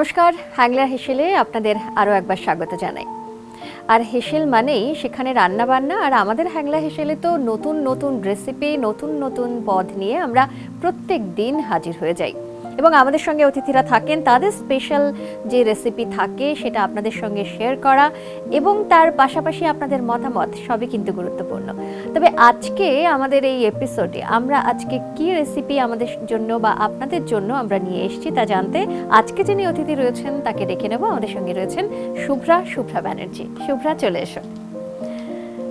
নমস্কার, হ্যাংলা হেসেলে আপনাদের আরও একবার স্বাগত জানাই। আর হেসেল মানেই সেখানে রান্নাবান্না, আর আমাদের হ্যাংলা হেসেলে তো নতুন নতুন রেসিপি, নতুন নতুন পদ নিয়ে আমরা প্রত্যেক দিন হাজির হয়ে যাই এবং আমাদের সঙ্গে অতিথিরা থাকেন, তাদের স্পেশাল যে রেসিপি থাকে সেটা আপনাদের সঙ্গে শেয়ার করা এবং তার পাশাপাশি আপনাদের মতামত সবই কিন্তু গুরুত্বপূর্ণ। তবে আজকে আমাদের এই এপিসোডে আমরা আজকে কি রেসিপি আমাদের জন্য বা আপনাদের জন্য আমরা নিয়ে এসেছি তা জানতে আজকে যিনি অতিথি রয়েছেন তাকে ডেকে নেব। আমাদের সঙ্গে রয়েছেন শুভ্রা ব্যানার্জি। শুভ্রা, চলে এসো।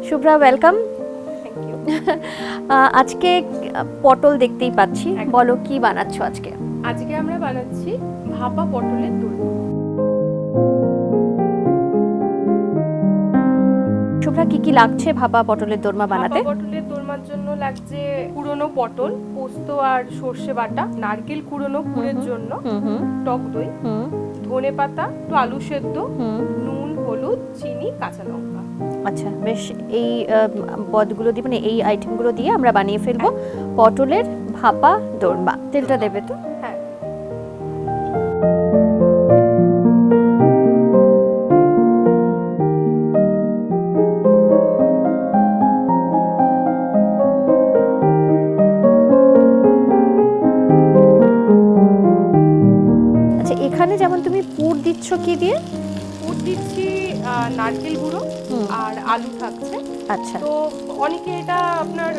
শুভ্রা, ওয়েলকাম। Thank you. আজকে পটল দেখতেই পাচ্ছি, বলো কি বানাচ্ছো আজকে? আজকে আমরা বানাচ্ছি ভাপা পটলের দোরমা। শুভ্রা, কি কি লাগছে ভাপা পটলের দোরমা বানাতে? ভাপা পটলের দোরমার জন্য লাগছে কুড়নো পটল, পোস্ত আর সর্ষে বাটা, নারকেল কুড়নো পুরের জন্য, টক দই, ধনেপাতা, একটু আলু সেদ্ধ, নুন, হলুদ, চিনি, কাঁচা লঙ্কা। আচ্ছা, বেশ। এই পদগুলো দিয়ে, মানে এই আইটেমগুলো দিয়ে আমরা বানিয়ে ফেলবো পটলের ভাপা দোরমা। তেলটা দেবে তো? হ্যাঁ। আচ্ছা, এখানে যেমন তুমি পুর দিচ্ছ, কি দিয়ে পুর দিচ্ছি? নারকেল গুঁড়ো আর আলু থাকছে। আচ্ছা, তো অনেকে এটা আপনার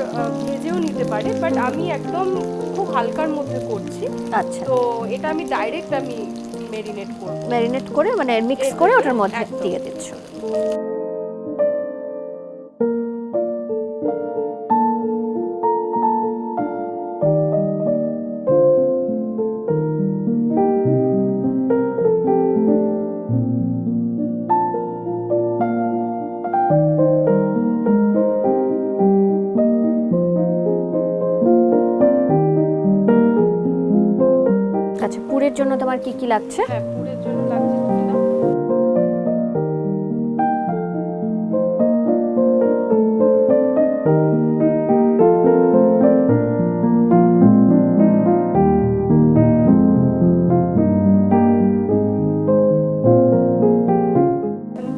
ভেজেও নিতে পারে, বাট আমি একদম খুব হালকার মধ্যে করছি। আচ্ছা, তো এটা আমি ডাইরেক্ট ম্যারিনেট করে, মানে মিক্স করে ওটার মধ্যে দিয়ে দিচ্ছ। আচ্ছা, পুরের জন্য তোমার কি কি লাগছে? হ্যাঁ, পুরের জন্য লাগছে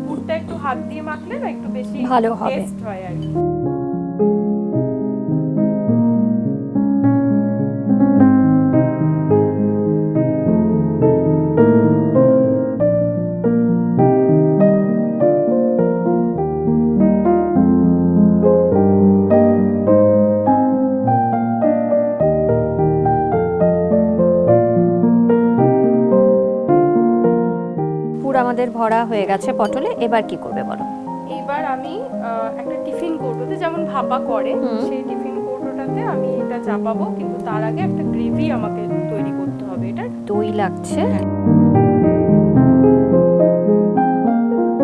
পুরটা একটু হাত দিয়ে মাখলে না একটু বেশি ভালো হবে, টেস্ট হয় আর কি। আমাদের ভরা হয়ে গেছে পটলে। এবার কি করবে বলো? এবার আমি একটা টিফিন কৌটোতে, যেমন ভাপা করে সেই টিফিন কৌটোটাতে আমি এটা চাপাবো, কিন্তু তার আগে একটা গ্রেভি আমাকে তৈরি করতে হবে। এটা দই লাগছে।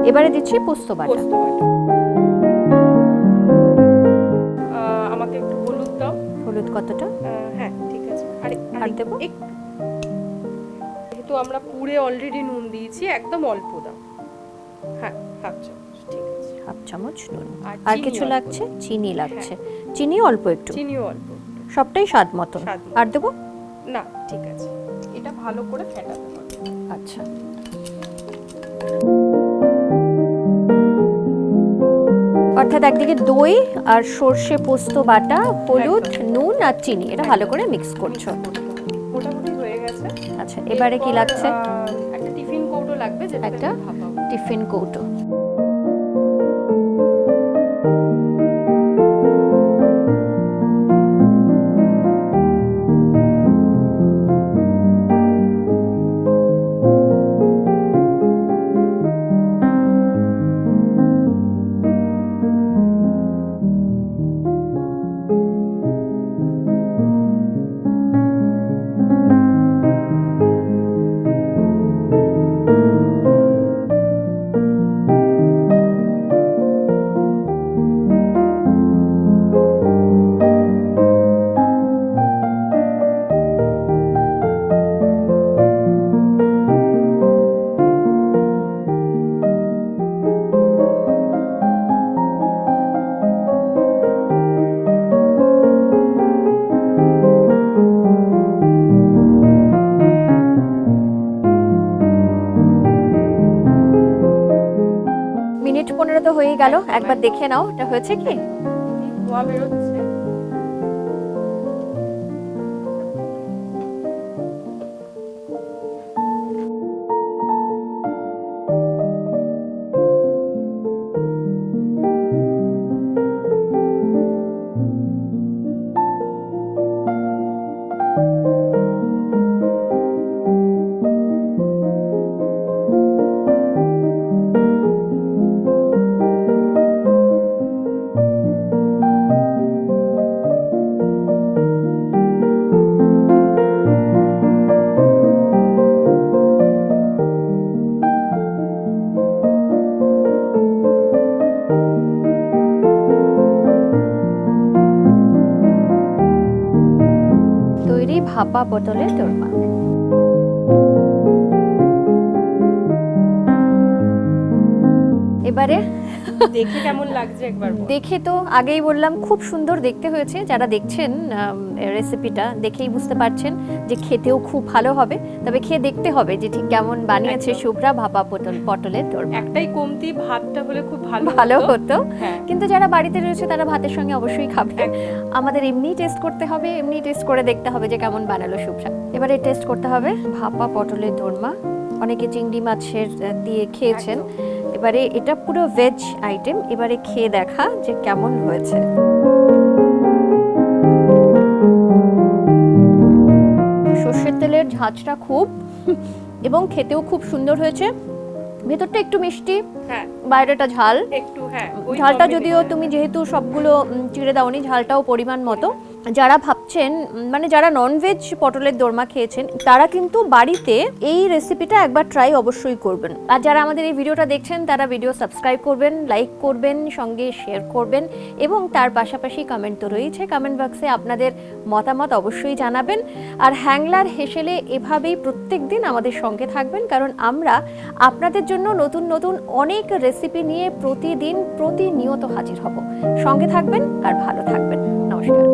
এবারে দিচ্ছি পোস্ত বাটা। আমাকে একটু হলুদ দাও। হলুদ কতটা? হ্যাঁ, ঠিক আছে। আর দেবো? যেহেতু আমরা পুরে অলরেডি নুন দিয়েছি, একদম অল্প দাও। হ্যাঁ, হাফ চামচ, ঠিক আছে। হাফ চামচ নুন। আর কিছু লাগছে? চিনি লাগছে। চিনি অল্প একটু? চিনিও অল্প। সবটাই স্বাদ মতো। আর দেবো না? ঠিক আছে, এটা ভালো করে ফেটাতে হবে। আচ্ছা, অর্থাৎ একদিকে দই আর সর্ষে পোস্ত বাটা, হলুদ, নুন আর চিনি, এটা ভালো করে মিক্স করছো। মোটামুটি হয়ে গেছে। আচ্ছা, এবারে কি লাগছে? একটা টিফিন কৌটো লাগবে, যেটা একটা টিফিন কৌটো। মিনিট 15 তো হয়েই গেল, একবার দেখে নাও এটা হয়েছে কি। ধোয়া বেরোচ্ছে। তৈরি ভাপা পটলের দোরমা। এবারে দেখে কেমন লাগছে একবার বল। দেখে তো আগেই বললাম খুব সুন্দর দেখতে হয়েছে। যারা দেখছেন রেসিপিটা দেখেই বুঝতে পারছেন যে খেতেও খুব ভালো হবে। তবে খেয়ে দেখতে হবে যে ঠিক কেমন বানিয়েছে শুভ্রা ভাপা পটলের দোরমা। একটাই কমতি, ভাতটা হলে খুব ভালো হতো, হ্যাঁ। কিন্তু যারা বাড়িতে রয়েছে তারা ভাতের সঙ্গে অবশ্যই খাবে। আমাদের এমনি টেস্ট করতে হবে, এমনি টেস্ট করে দেখতে হবে যে কেমন বানালো শুভ্রা। এবারে টেস্ট করতে হবে ভাপা পটলের দোরমা। অনেকে চিংড়ি মাছের দিয়ে খেয়েছেন, এবারে এটা পুরো ভেজ আইটেম। এবারে খেয়ে দেখা যে কেমন হয়েছে। সর্ষের তেলের ঝাঁঝটা খুব, এবং খেতেও খুব সুন্দর হয়েছে। ভেতরটা একটু মিষ্টি, বাইরেটা ঝাল একটু, ঝালটা যদিও তুমি যেহেতু সবগুলো চিড়ে দাওনি, ঝালটাও পরিমাণ মতো। যারা ভাবছেন, মানে যারা ননভেজ পটলের দোরমা খেয়েছেন, তারা কিন্তু বাড়িতে এই রেসিপিটা একবার ট্রাই অবশ্যই করবেন। আর যারা আমাদের এই ভিডিওটা দেখছেন তারা ভিডিও সাবস্ক্রাইব করবেন, লাইক করবেন, সঙ্গে শেয়ার করবেন, এবং তার পাশাপাশি কমেন্ট তো রয়েছে, কমেন্ট বক্সে আপনাদের মতামত অবশ্যই জানাবেন। আর হ্যাংলার হেসেলে এভাবেই প্রত্যেকদিন আমাদের সঙ্গে থাকবেন, কারণ আমরা আপনাদের জন্য নতুন নতুন অনেক রেসিপি নিয়ে প্রতিনিয়ত হাজির হব। সঙ্গে থাকবেন আর ভালো থাকবেন। নমস্কার।